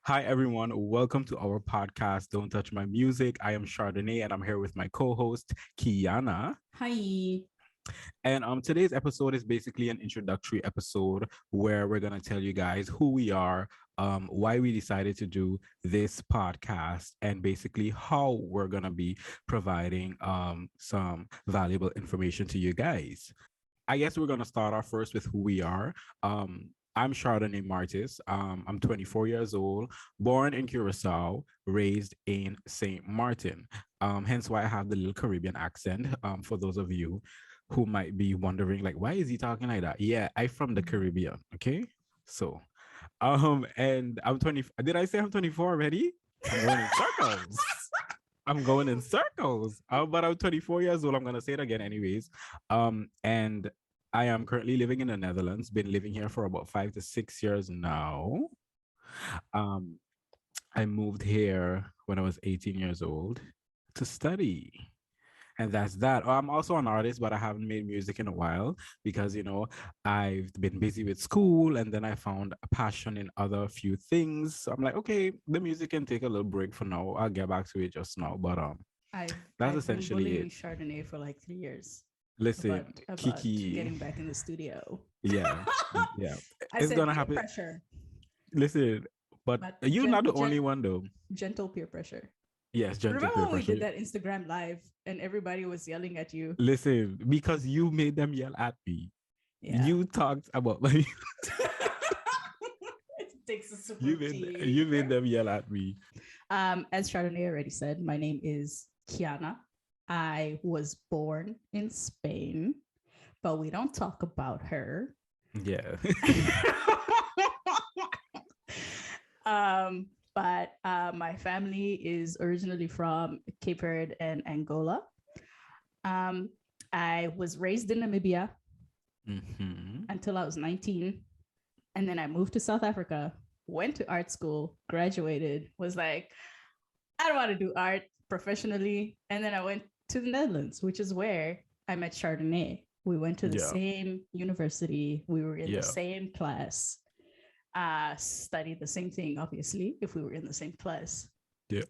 Hi, everyone. Welcome to our podcast, Don't Touch My Music. I am Chardonnay, and I'm here with my co host, Kiana. Hi. And today's episode is basically an introductory episode where we're going to tell you guys who we are, why we decided to do this podcast, and basically how we're going to be providing some valuable information to you guys. I guess we're gonna start off first with who we are. I'm Chardonnay Martis. I'm 24 years old, born in Curacao, raised in Saint Martin. Hence why I have the little Caribbean accent. For those of you who might be wondering, like, why is he talking like that? Yeah, I'm from the Caribbean. Okay, so and I'm 20. Did I say I'm 24 already? I'm going in circles. I'm going in circles. But I'm 24 years old. I'm gonna say it again, anyways. And I am currently living in the Netherlands. Been living here for about 5 to 6 years now. Um, I moved here when I was 18 years old to study. And that's that. I'm also an artist, but I haven't made music in a while because, I've been busy with school and then I found a passion in other few things. So I'm like, okay, the music can take a little break for now. I'll get back to it just now. But I've that's I've been essentially bullying it. Chardonnay for like 3 years Listen, about Kiki, getting back in the studio. yeah, yeah. I It's said gonna peer happen. pressure, Listen, but but you're not the only one though. gentle peer pressure. Yes, gentle Remember peer when we pressure. did that Instagram live and everybody was yelling at you? Listen, because you made them yell at me. Yeah. You talked about my It takes a super you made team. you made them yell at me. As Chardonnay already said, my name is Kiana. I was born in Spain, but we don't talk about her. Yeah. But my family is originally from Cape Verde and Angola. Um, I was raised in Namibia until I was 19. And then I moved to South Africa, went to art school, graduated, was like, I don't want to do art professionally. And then I went to the Netherlands, which is where I met Chardonnay. We went to the Yeah. same university. We were in Yeah. the same class. Studied the same thing, obviously, if we were in the same class. Yeah.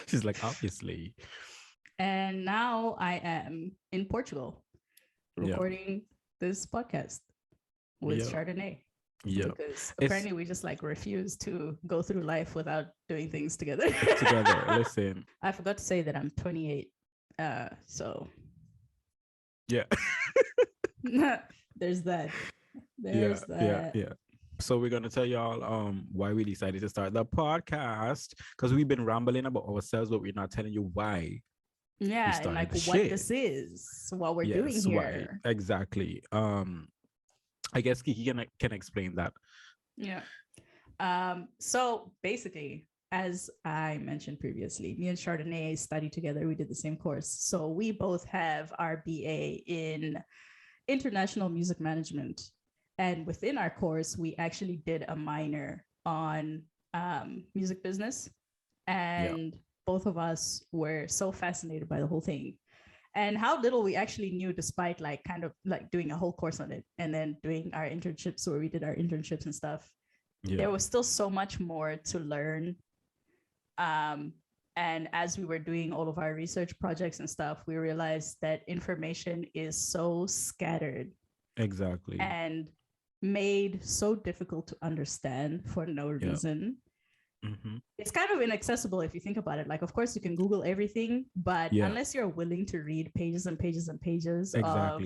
She's like, obviously. And now I am in Portugal Yeah. recording this podcast with Yeah. Chardonnay. Yeah. Because apparently we just like refuse to go through life without doing things together. Together. Listen. I forgot to say that I'm 28. So Yeah. there's that. Yeah. Yeah. So we're gonna tell y'all why we decided to start the podcast because we've been rambling about ourselves, but we're not telling you why. Yeah, and like what this is, what we're doing here. Why exactly. I guess Kiki can explain that. Yeah. So basically, as I mentioned previously, me and Chardonnay studied together. We did the same course. So we both have our BA in international music management. And within our course, we actually did a minor on music business. And both of us were so fascinated by the whole thing and how little we actually knew, despite like kind of like doing a whole course on it and then doing our internships where we did our internships and stuff. Yeah. There was still so much more to learn. And as we were doing all of our research projects and stuff, we realized that information is so scattered. Exactly. And made so difficult to understand for no reason. It's kind of inaccessible if you think about it. Like, of course, you can Google everything, but unless you're willing to read pages and pages and pages of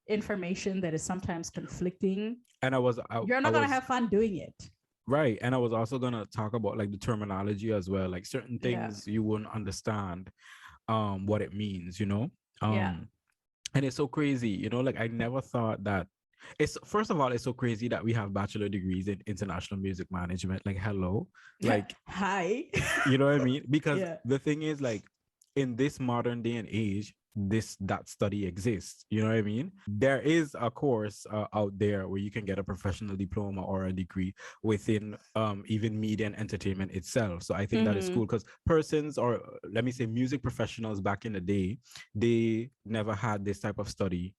information that is sometimes conflicting, and you're not gonna have fun doing it. Right. And I was also gonna talk about like the terminology as well, like certain things you wouldn't understand what it means, and it's so crazy, like I never thought that it's first of all, it's so crazy that we have bachelor degrees in international music management. Like, hello, like, hi, you know what I mean? Because the thing is, like, in this modern day and age, that study exists. You know what I mean? There is a course out there where you can get a professional diploma or a degree within even media and entertainment itself. So I think that is cool because persons, or let me say music professionals back in the day, they never had this type of study.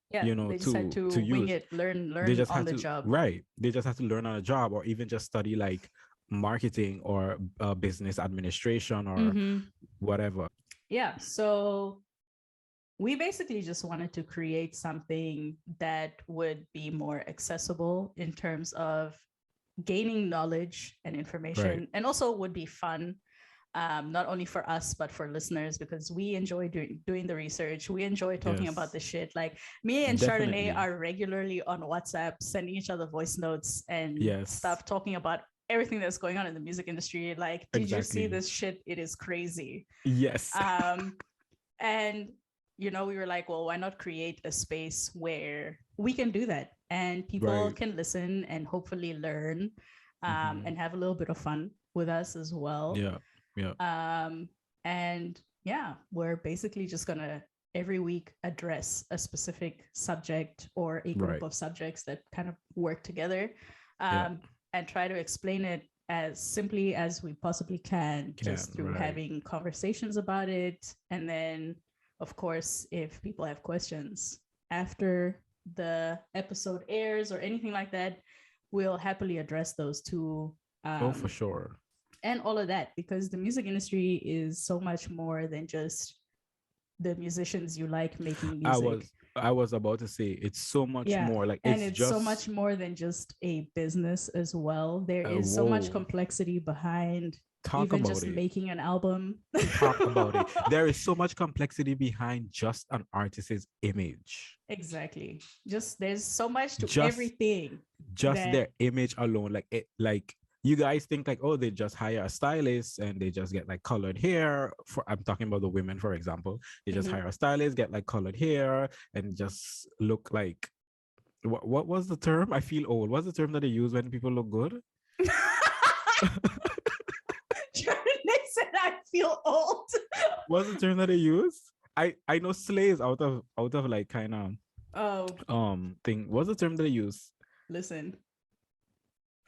They just had to wing it, learn they just on had the to, job. Right. They just have to learn on a job or even just study like marketing or business administration or Mm-hmm. whatever. Yeah. So we basically just wanted to create something that would be more accessible in terms of gaining knowledge and Right. information, and also would be fun, not only for us but for listeners, because we enjoy doing the research. We enjoy talking about Yes. the shit. Like me and Chardonnay Definitely. are regularly on WhatsApp, sending each other voice notes and Yes. stuff, talking about everything that's going on in the music industry. Like, did you see Exactly. this shit? It is crazy. Yes. Um, and we were like, well, why not create a space where we can do that and people Right. can listen and hopefully learn, Hmm. and have a little bit of fun with us as well. Yeah. Yeah. um, and yeah, we're basically just gonna every week address a specific subject or a group Right. of subjects that kind of work together, Yeah. um, and try to explain it as simply as we possibly can, Can. just through Right. having conversations about it. And then, of course, if people have questions after the episode airs or anything like that, we'll happily address those too. Oh, for um, sure. and all of that, because the music industry is so much more than just the musicians you like making I music. was I was about to say it's so much Yeah. more. Like And it's it's so just much more than just a business as well. There is so much whoa. complexity behind Talk even about just it. making an album. Talk about it. There is so much complexity behind just an artist's image. Exactly. Just there's so much to Just everything just that. their image alone. Like it like you guys think like, oh, they just hire a stylist and they just get like colored hair. For I'm talking about the women, for example. They just Mhm. hire a stylist, get like colored hair, and just look like what was the term? I feel old. What's the term that they use when people look good? They said I feel old. What's the term that they use? I know slays out of like kind of Oh, thing. What's the term that they use? listen.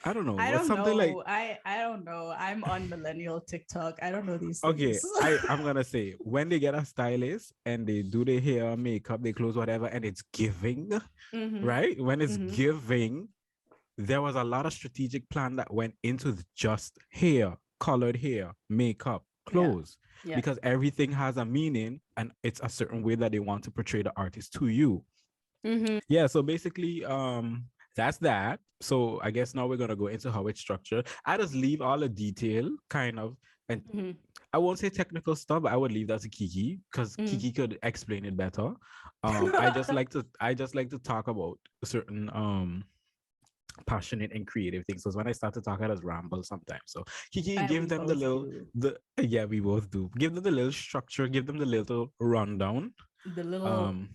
I don't know. I What's don't something like know. I don't know. I'm on millennial TikTok. I don't know these okay, things. I'm gonna say when they get a stylist and they do their hair, makeup, they clothes, whatever, and it's giving, Mm-hmm. right? When it's Mm-hmm. giving, there was a lot of strategic plan that went into just hair, colored hair, makeup, Yeah. clothes, Yeah. because everything has a meaning and it's a certain way that they want to portray the artist to you. Mm-hmm. Yeah, so basically, that's that. So I guess now we're gonna go into how it's structured. I just leave all the detail kind of, and Mm-hmm. I won't say technical stuff, but I would leave that to Kiki because Mm-hmm. Kiki could explain it better. I just like to talk about certain passionate and creative things. So when I start to talk, I just ramble sometimes. So Kiki, And give we them the both little do. the yeah, we both do. Give them the little structure, give them the little rundown. The little Um,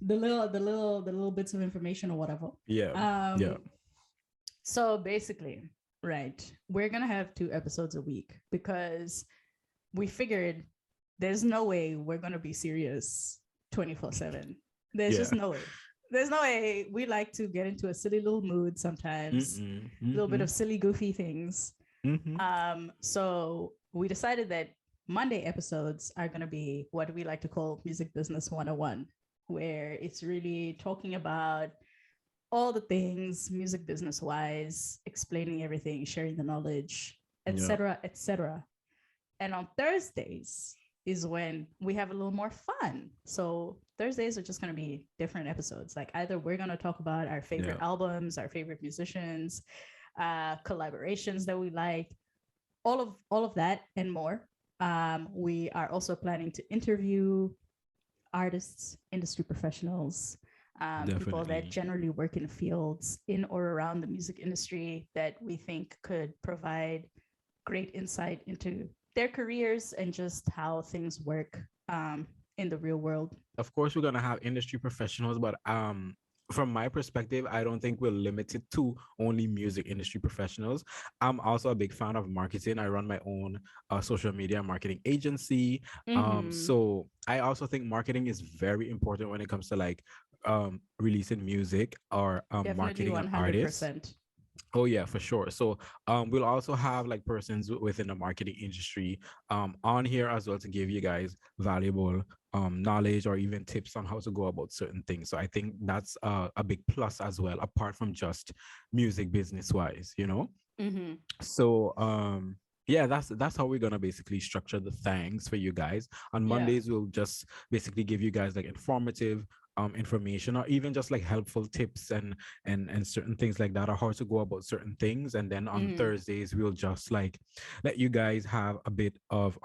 the little bits of information or whatever. yeah, yeah, Um so basically, right, we're gonna have 2 episodes a week because we figured there's no way we're gonna be serious 24/7. There's yeah. just no way. There's no way. We like to get into a silly little mood sometimes, Mm-mm, a little bit mm-hmm, of silly, goofy things. mm-hmm. So we decided that Monday episodes are going to be what we like to call Music Business 101, where it's really talking about all the things music business wise, explaining everything, sharing the knowledge, Yeah, etc., etc. And on Thursdays is when we have a little more fun. So Thursdays are just going to be different episodes. Like either we're going to talk about our favorite yeah. albums, our favorite musicians, collaborations that we like, all of that and more. We are also planning to interview artists, industry professionals, people that Definitely. generally work in fields in or around the music industry that we think could provide great insight into their careers and just how things work, in the real world. Of course, we're gonna have industry professionals, but from my perspective, I don't think we're limited to only music industry professionals. I'm also a big fan of marketing. I run my own social media marketing agency. Mm-hmm. So I also think marketing is very important when it comes to like releasing music or Definitely marketing an artist. 100%. Oh yeah, for sure. So we'll also have like persons within the marketing industry on here as well to give you guys valuable knowledge or even tips on how to go about certain things. So I think that's a big plus as well, apart from just music business wise, you know? Mm-hmm. So yeah, that's how we're gonna basically structure the things for you guys. On Yeah. Mondays we'll just basically give you guys like informative information, or even just like helpful tips and certain things like that, or how to go about certain things. And then on Mm. Thursdays we'll just like let you guys have a bit of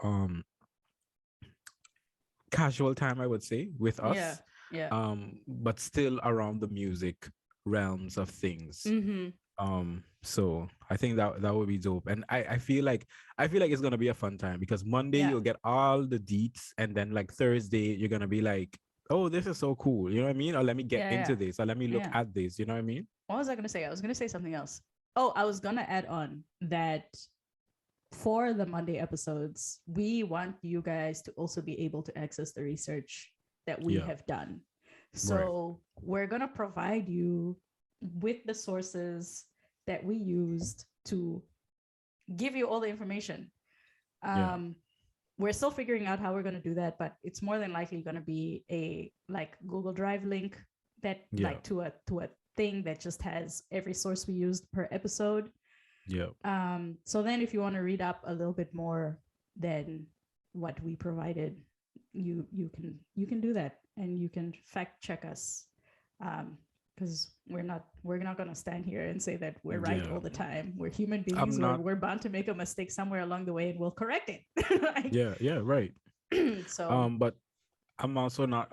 casual time, I would say, with Yeah. us, Yeah. but still around the music realms of things. Mm-hmm. So I think that would be dope. And I feel like it's gonna be a fun time, because Monday Yeah. you'll get all the deets, and then like Thursday you're gonna be like, oh, this is so cool, you know what I mean? Or let me get Yeah. into Yeah. this, or let me look Yeah. at this, you know what I mean? What was I gonna say? I was gonna say something else. Oh, I was gonna add on that for the Monday episodes, we want you guys to also be able to access the research that we Yeah. have done. Right. So we're going to provide you with the sources that we used to give you all the information. Yeah. Um, we're still figuring out how we're going to do that, but it's more than likely going to be a like Google Drive link that Yeah. like to a thing that just has every source we used per episode. Yeah. So then if you want to read up a little bit more than what we provided, you can do that, and you can fact check us, because we're not going to stand here and say that we're right Yeah. all the time. We're human beings. I'm not. We're bound to make a mistake somewhere along the way, and we'll correct it. Yeah. Yeah. Right. So But I'm also not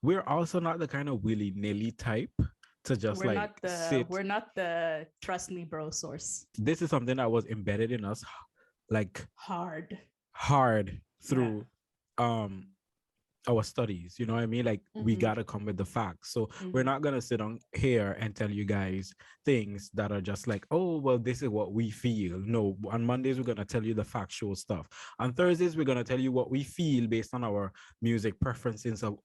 we're also not the kind of willy-nilly type to just like sit. we're not the trust me bro source. This is something that was embedded in us like Hard. hard Yeah. through um our studies, you know what I mean? Like we Mm-hmm. gotta come with the facts. So we're Mm-hmm. not gonna sit on here and tell you guys things that are just like, oh well, this is what we feel. No, on Mondays we're gonna tell you the factual stuff. On Thursdays we're gonna tell you what we feel based on our music preferences, of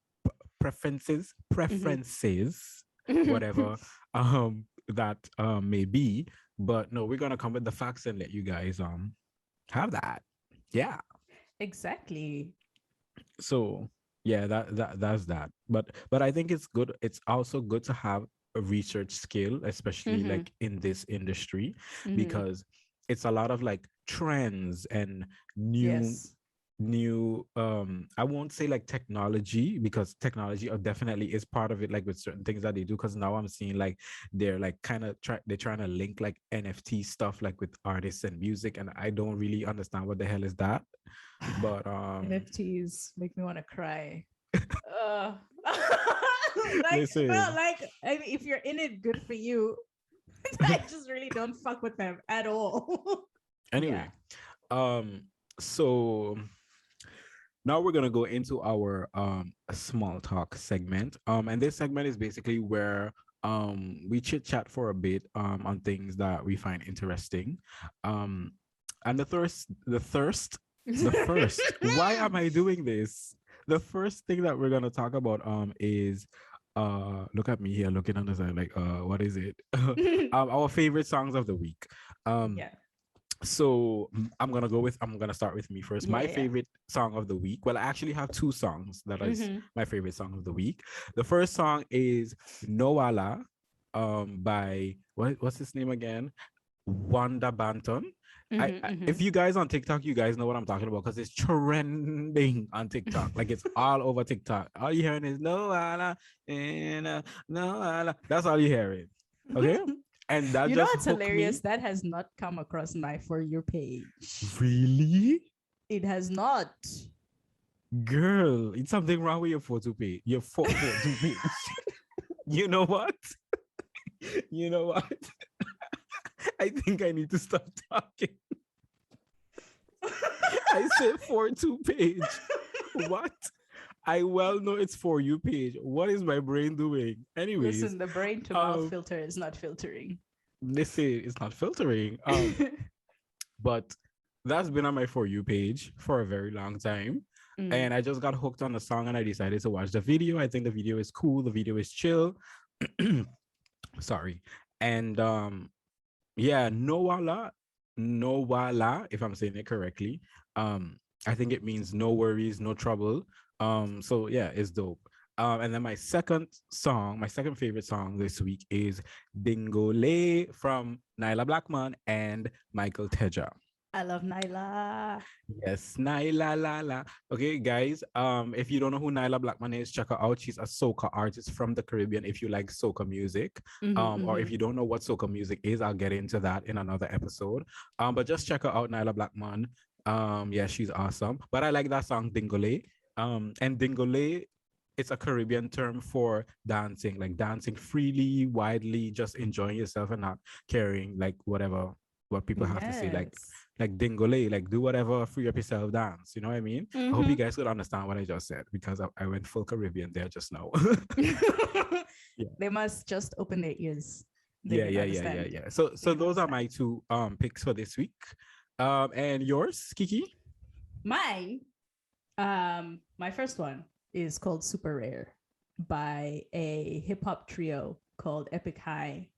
preferences, Mm-hmm. whatever that may be. But no, we're gonna come with the facts and let you guys have that. Yeah. Exactly. So yeah, that's that. But I think it's good, it's also good to have a research skill, especially Mm-hmm. like in this industry, Mm-hmm. because it's a lot of like trends and new Yes. I won't say like technology, because technology definitely is part of it, like with certain things that they do. Because now I'm seeing like they're like kind of they're trying to link like NFT stuff like with artists and music, and I don't really understand what the hell is that. But NFTs make me want to cry. Uh, like, bro, listen. like, I mean, if you're in it, good for you. I just really don't fuck with them at all. Yeah. Anyway, um, so now we're gonna go into our small talk segment. And this segment is basically where we chit chat for a bit on things that we find interesting. Um, and the first. Why am I doing this? The first thing that we're gonna talk about is look at me here looking on the side like what is it? Our favorite songs of the week. Um Yeah. so I'm gonna start with me first. Yeah. My Yeah. favorite song of the week, well, I actually have two songs that is Mm-hmm. my favorite song of the week. The first song is Noala by what's his name again, Wanda Banton. Mm-hmm. If Mm-hmm. you guys on TikTok, you guys know what I'm talking about, because it's trending on TikTok. Like it's all over TikTok. All you hearing is Noala and Noala. That's all you hearing. Okay, and that You know just what's hooked hilarious? me. That has not come across my For You page. Really? It has not. Girl, it's something wrong with your photo page. Your photo page. You know what? You know what? I think I need to stop talking. I said for two page. What? I well know it's for you page. What is my brain doing? Anyways, Listen, the brain to mouth um, filter is not filtering. they say it's not filtering. But that's been on my for you page for a very long time. Mm. And I just got hooked on the song and I decided to watch the video. I think the video is cool. The video is chill. Sorry. And yeah, Noala, if I'm saying it correctly. I think it means no worries, no trouble. So yeah, it's dope. And then my second favorite song this week is Dingole from Nyla Blackman and Michael Teja. I love Nyla. Yes, Nyla la la. Okay, guys. If you don't know who Nyla Blackman is, check her out. She's a soca artist from the Caribbean. If you like soca music, or if you don't know what soca music is, I'll get into that in another episode. But just check her out, Nyla Blackman. Yeah, she's awesome. But I like that song Dingole. And Dingole, it's a Caribbean term for dancing, like dancing freely, widely, just enjoying yourself and not caring like what people have to say, Yes. like dingole, like do whatever, free up yourself, dance. You know what I mean? I hope you guys could understand what I just said because I went full Caribbean there just now. Yeah. They must just open their ears. They Yeah, didn't yeah, yeah, yeah, understand. yeah. So They didn't those are understand. my two picks for this week. And yours, Kiki? Mine, my first one is called Super Rare by a hip hop trio called Epic High.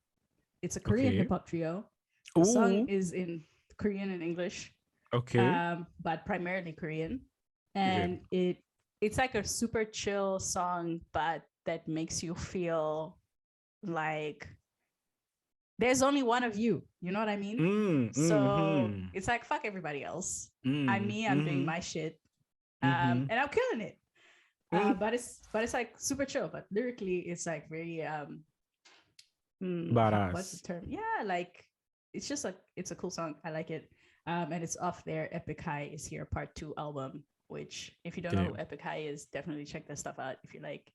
It's a Korean Okay. hip hop trio. The song Ooh, is in Korean and English, okay. but primarily Korean. Yeah. And it's like a super chill song, but that makes you feel like there's only one of you. You know what I mean? So it's like fuck everybody else. I'm me. I'm doing my shit, and I'm killing it. But it's like super chill. But lyrically, it's like very what's the Badass. term? Yeah, like it's just like it's a cool song. I like it. And it's off their Epic High is Here Part 2 album, which if you don't know Okay. who Epic High is, definitely check their stuff out if you like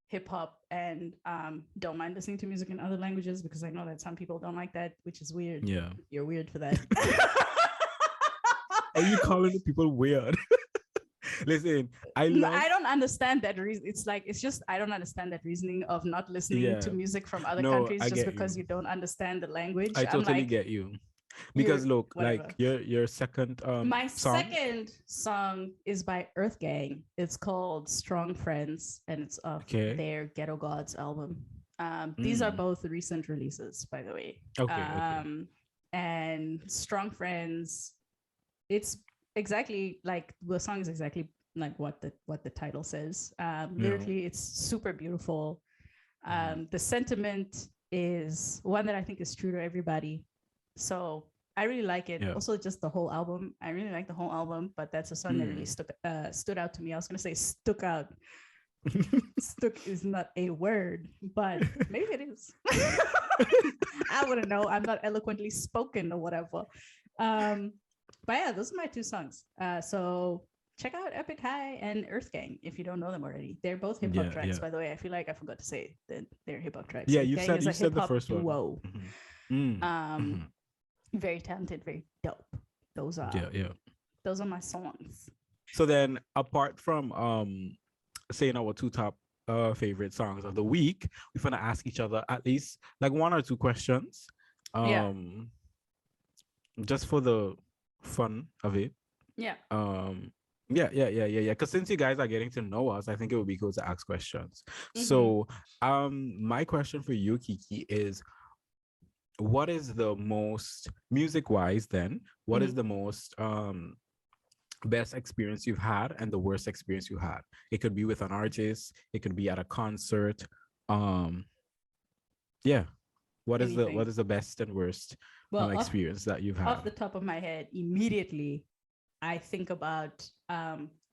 hip hop and don't mind listening to music in other languages, because I know that some people don't like that, which is weird. Yeah. You're weird for that. Are you calling the people weird? Listen, I love. I don't understand that reason. It's like it's just I don't understand that reasoning of not listening to Yeah. music from other No, countries I just get because you. you don't understand the language. I I'm totally like, get you. you're Because look, whatever. like your second My song. second song is by Earth Gang. It's called Strong Friends, and it's off Okay. their Ghetto Gods album. These are both recent releases, by the way. Okay, okay. And Strong Friends, it's exactly like the song is exactly like what the title says. Lyrically, it's super beautiful. The sentiment is one that I think is true to everybody. So I really like it. Yeah. Also, just the whole album. I really like the whole album, but that's a song that really stood out to me. I was gonna say stuck out. Stuck is not a word, but maybe it is. I wouldn't know. I'm not eloquently spoken or whatever. But yeah, those are my two songs. So check out Epic High and Earth Gang if you don't know them already. They're both hip hop tracks, by the way. I feel like I forgot to say that they're hip hop tracks. Yeah, Earth you Gang said is a the hip hop first one. duo. Very talented, very dope. Those are my songs. So then, apart from saying our two top favorite songs of the week, we're gonna ask each other at least like one or two questions. Just for the fun of it. Yeah. Yeah. Because since you guys are getting to know us, I think it would be cool to ask questions. So, my question for you, Kiki, is what is the most music-wise? Then, what is the most best experience you've had and the worst experience you had? It could be with an artist. It could be at a concert. Yeah. What is the best and worst experience that you've had? Off the top of my head, immediately, I think about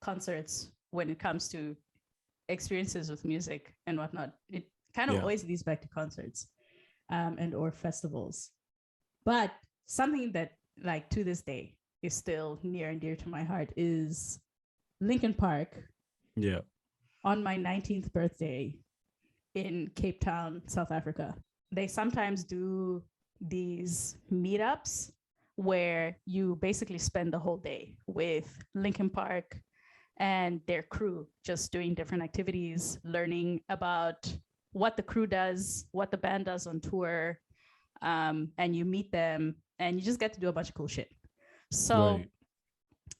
concerts when it comes to experiences with music and whatnot. It kind of always leads back to concerts and or festivals. But something that, like, to this day is still near and dear to my heart is Linkin Park. Yeah. On my 19th birthday in Cape Town, South Africa. They sometimes do these meetups where you basically spend the whole day with Linkin Park and their crew, just doing different activities, learning about what the crew does, what the band does on tour, and you meet them and you just get to do a bunch of cool shit. So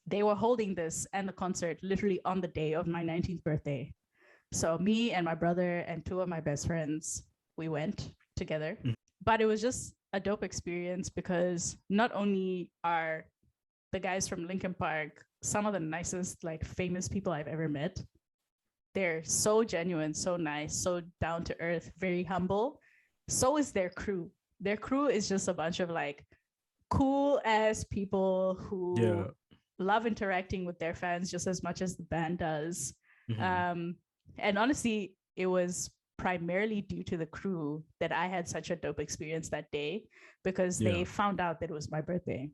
they were holding this and the concert literally on the day of my 19th birthday. So me and my brother and two of my best friends, we went together. But it was just a dope experience because not only are the guys from Linkin Park some of the nicest, like, famous people I've ever met, They're so genuine, so nice, so down to earth, very humble. So is their crew. Their crew is just a bunch of like cool ass people Yeah. who love interacting with their fans just as much as the band does. Hmm. Um, and honestly, it was primarily due to the crew that I had such a dope experience that day because Yeah. they found out that it was my birthday.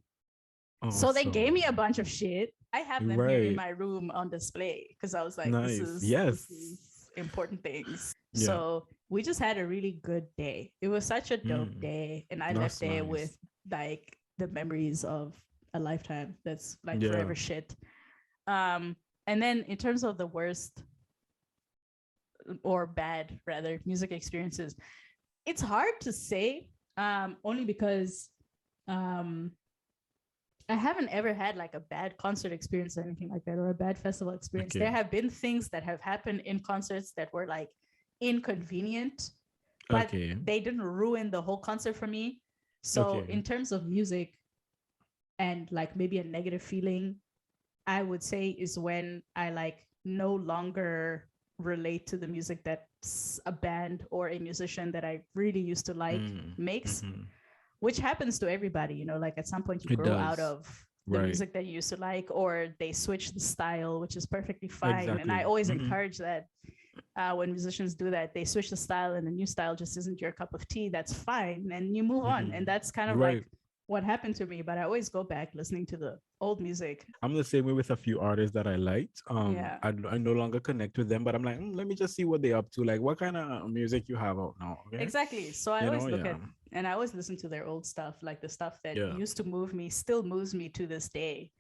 So they gave me a Awesome. bunch of shit. I have them here in Right. my room on display because I was like, Nice. this Yes. is important things. Yeah. So we just had a really good day. It was such a dope Mm. day. And I left That's there with nice. like the memories of a lifetime that's like Yeah. forever shit. And then in terms of the worst or bad rather music experiences, it's hard to say, only because um I haven't ever had like a bad concert experience or anything like that, or a bad festival experience. There Okay. have been things that have happened in concerts that were like inconvenient, but Okay. they didn't ruin the whole concert for me. So Okay. in terms of music and like maybe a negative feeling, I would say is when I like no longer relate to the music that a band or a musician that I really used to like Mm. makes, Hmm. which happens to everybody, you know, like at some point you It grow out does. of the Right. music that you used to like, or they switch the style, which is perfectly fine. And I Exactly. always Hmm. encourage that when musicians do that, they switch the style and the new style just isn't your cup of tea. That's fine. And you move on. And Hmm. that's kind of Right. like what happened to me. But I always go back listening to the old music. I'm the same way with a few artists that I liked. Yeah. I no longer connect with them, but I'm like, let me just see what they're up to. Like, what kind of music you have out now? Okay. Exactly. So I You always know, look yeah. at and I always listen to their old stuff, like the stuff that Yeah. used to move me, still moves me to this day.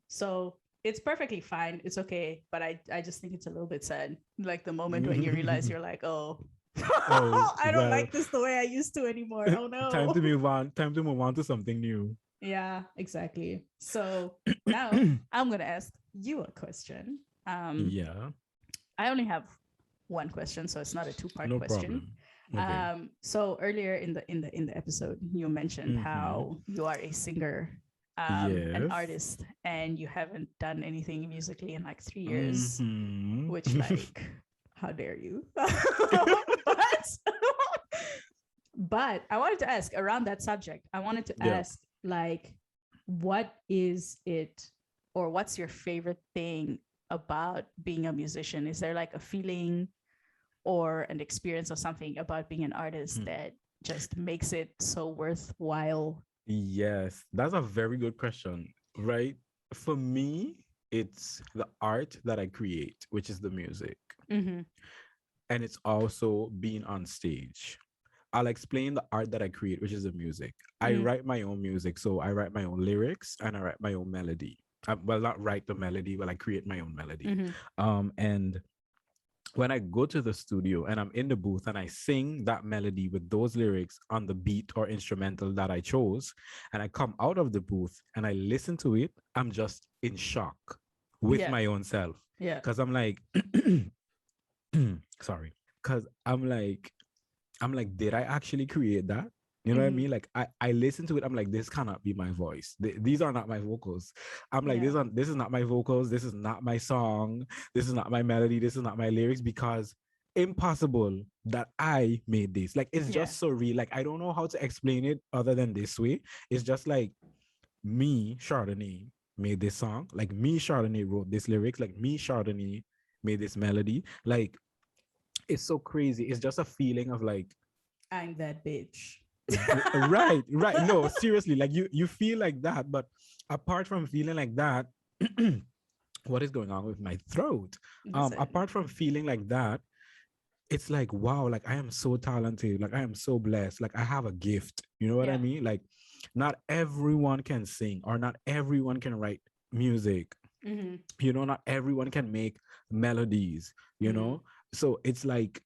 So it's perfectly fine. It's okay, but I just think it's a little bit sad. Like the moment when you realize you're like, oh, Oh, I don't well, like this the way I used to anymore. Oh time to no. move on. Time to move on to something new. Yeah, exactly. So now I'm gonna ask you a question. Yeah, I only have one question, so it's not a two-part no question. problem. Okay. So earlier in the episode, you mentioned Mm-hmm. how you are a singer, an Yes. artist, and you haven't done anything musically in like 3 years, Mm-hmm. which like, how dare you? but but I wanted to ask around that subject. I wanted to Yeah. ask like, what is it, or what's your favorite thing about being a musician? Is there like a feeling or an experience or something about being an artist Hmm. that just makes it so worthwhile? Yes, that's a very good question, right? For me, it's the art that I create, which is the music, Mm-hmm. and it's also being on stage. I'll explain the art that I create, which is the music. I Mm-hmm. write my own music, so I write my own lyrics and I write my own melody. Well, not write the melody, but I create my own melody. Mm-hmm. And when I go to the studio and I'm in the booth and I sing that melody with those lyrics on the beat or instrumental that I chose, and I come out of the booth and I listen to it, I'm just in shock with Yeah. my own self. Yeah. Cause I'm like, sorry. Cause I'm like, did I actually create that? You know what I Mm-hmm. mean? Like I listen to it, I'm like, this cannot be my voice. These are not my vocals. I'm like, Yeah. this is not my vocals, this is not my song, this is not my melody, this is not my lyrics, because impossible that I made this. Like it's Yeah. just so real. Like I don't know how to explain it other than this way. It's just like me, Chardonnay, made this song. Like me, Chardonnay wrote this lyrics. Like me, Chardonnay made this melody. Like it's so crazy. It's just a feeling of like I'm that bitch. right, right. No, seriously, like you feel like that, but apart from feeling like that, what is going on with my throat? Listen. Apart from feeling like that, it's like wow, like I am so talented, like I am so blessed, like I have a gift. You know what I Yeah. mean? Like not everyone can sing or not everyone can write music. Mm-hmm. You know, not everyone can make melodies, you Mm-hmm. know? So it's like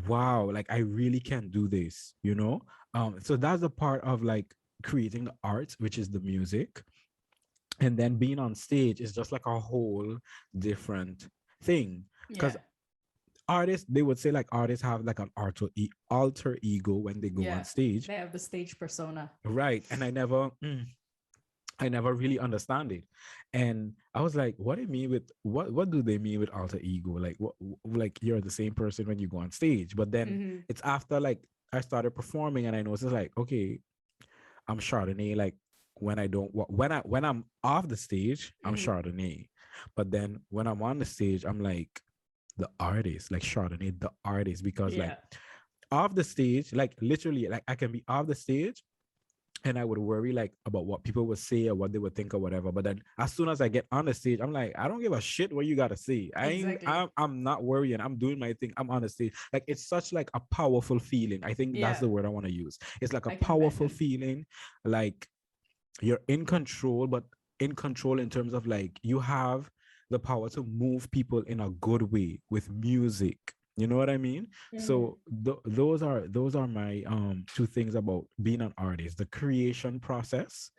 wow, like I really can do this, you know? So that's the part of like creating the art, which is the music. And then being on stage is just like a whole different thing. Because Yeah. artists, they would say like artists have like an alter ego when they go on Yeah. stage. They have the stage persona. Right. And I never really understand it. And I was like, what do you mean with what do they mean with alter ego? Like like you're the same person when you go on stage. But then Hmm. it's after like I started performing and I noticed like, okay, I'm Chardonnay. Like when I don't when I'm off the stage, I'm Hmm. Chardonnay. But then when I'm on the stage, I'm like the artist, like Chardonnay, the artist, because like Yeah. off the stage, like literally, like I can be off the stage and I would worry like about what people would say or what they would think or whatever. But then as soon as I get on the stage, I'm like, I don't give a shit what you gotta say. Exactly. I'm not worrying. I'm doing my thing. I'm on the stage. Like it's such like a powerful feeling. I think that's Yeah. the word I want to use. It's like a I can powerful imagine. feeling. Like you're in control, but in control in terms of like you have the power to move people in a good way with music. You know what I mean? Hmm. So those are my two things about being an artist. The creation process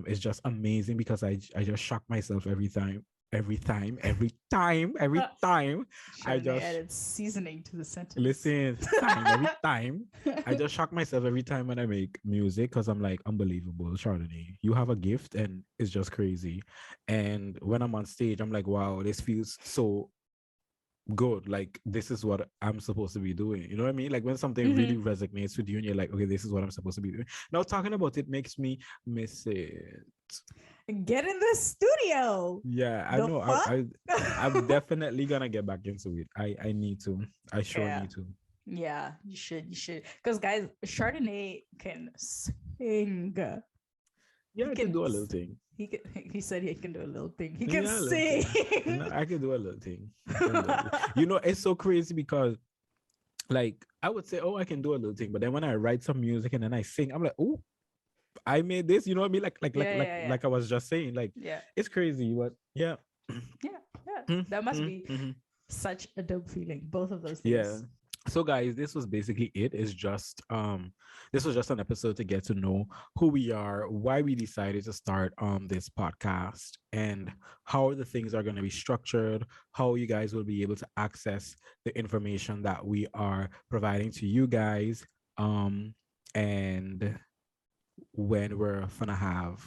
is just amazing because I just shock myself every time I Chardonnay just added seasoning to the sentence. listen, every time. I just shock myself every time when I make music because I'm like, unbelievable, Chardonnay. You have a gift and it's just crazy. And when I'm on stage, I'm like, wow, this feels so good. Like, this is what I'm supposed to be doing. You know what I mean? Like, when something really Hmm. resonates with you and you're like, okay, this is what I'm supposed to be doing. Now, talking about it makes me miss it. Get in the studio. Yeah, I The know. fuck? I'm definitely gonna get back into it. I need to. I sure Yeah. need to. Yeah, you should. You should. Because guys, Chardonnay can sing. Yeah, He I could can. do a little thing. He said he can do a little thing. He can Yeah, a little sing. thing. No, I can do a little thing. I can do a little. You know, it's so crazy because like I would say, oh, I can do a little thing, but then when I write some music and then I sing, I'm like, oh, I made this. You know what I mean? Yeah, yeah, yeah, Like I was just saying, like yeah, it's crazy, but yeah. yeah, yeah. Mhm, That must mhm, be mhm. such a dope feeling. Both of those Yeah. things. So guys, this was basically it. It's just this was just an episode to get to know who we are, why we decided to start this podcast, and how the things are going to be structured, how you guys will be able to access the information that we are providing to you guys. And when we're gonna have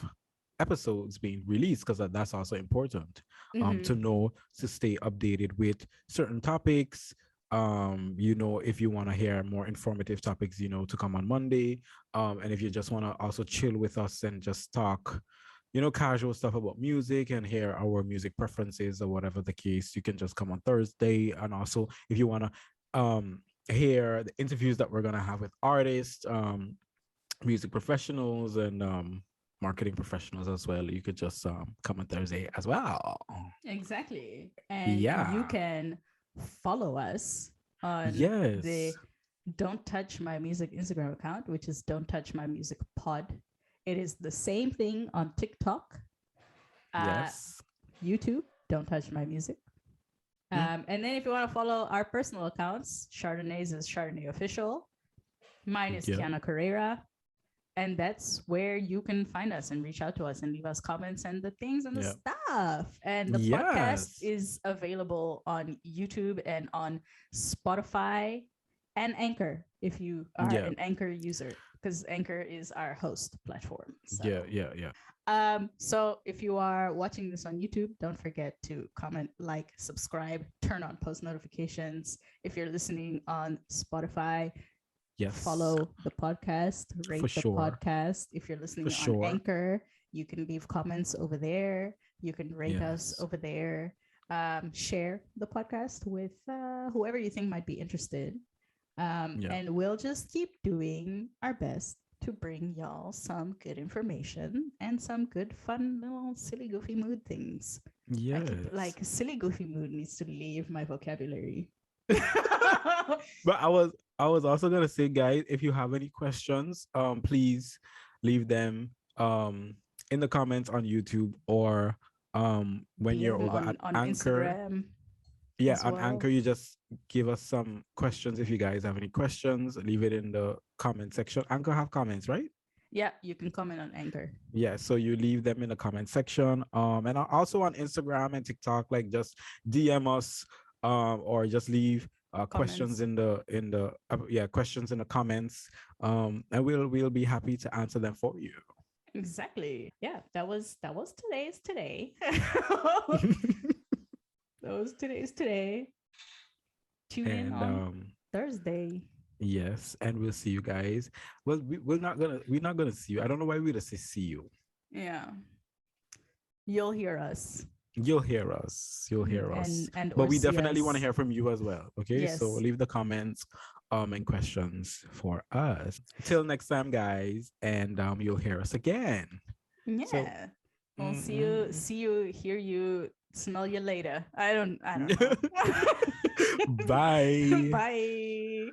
episodes being released, because that's also important Mm-hmm. to know, to stay updated with certain topics. You know, if you want to hear more informative topics, you know, to come on Monday. And if you just want to also chill with us and just talk, you know, casual stuff about music and hear our music preferences or whatever the case, you can just come on Thursday. And also if you want to hear the interviews that we're gonna have with artists, music professionals, and marketing professionals as well, you could just come on Thursday as well. Exactly. And you Yeah. can follow us on the Yes. Don't Touch My Music Instagram account, which is Don't Touch My Music Pod. It is the same thing on TikTok, uh, Yes. YouTube, Don't Touch My Music. Mm, And then if you want to follow our personal accounts, Chardonnay's is Chardonnay Official. Mine is yeah. Kiana Carrera. And that's where you can find us and reach out to us and leave us comments and the things and the Yeah. stuff. And the podcast Yes. is available on YouTube and on Spotify and Anchor if you are Yeah. an Anchor user, because Anchor is our host platform. Yeah. Yeah. Yeah. So if you are watching this on YouTube, don't forget to comment, like, subscribe, turn on post notifications. If you're listening on Spotify, Yes. follow the podcast, For rate the sure. podcast. If you're For listening on sure. Anchor, you can leave comments over there. You can rate us Yes. over there. Share the podcast with whoever you think might be interested. Yeah. And we'll just keep doing our best to bring y'all some good information and some good, fun, little silly, goofy mood things. I keep Yes. like silly, goofy mood needs to leave my vocabulary. But I was also gonna say, guys, if you have any questions, please leave them in the comments on YouTube, or when you're DM over at on Anchor. Instagram Yeah, as on well. Anchor, you just give us some questions. If you guys have any questions, leave it in the comment section. Anchor have comments, right? Yeah, you can comment on Anchor. Yeah, so you leave them in the comment section. And also on Instagram and TikTok, like just DM us, or just leave questions Comments. in the questions in the comments. And we'll be happy to answer them for you. Exactly. Yeah, that was today's today. That was today's today. Tune in And on Thursday. yes, and we'll see you guys. Well, we're not gonna see you. I don't know why we just say see you. Yeah. You'll hear us. You'll hear us. You'll hear us. And But or we see definitely want to us. hear from you as well. Okay. So Yes. leave the comments and questions for us. Till next time, guys. And you'll hear us again. So Yeah. We'll mm, see you, hear you, smell you later. I don't know. bye. Bye.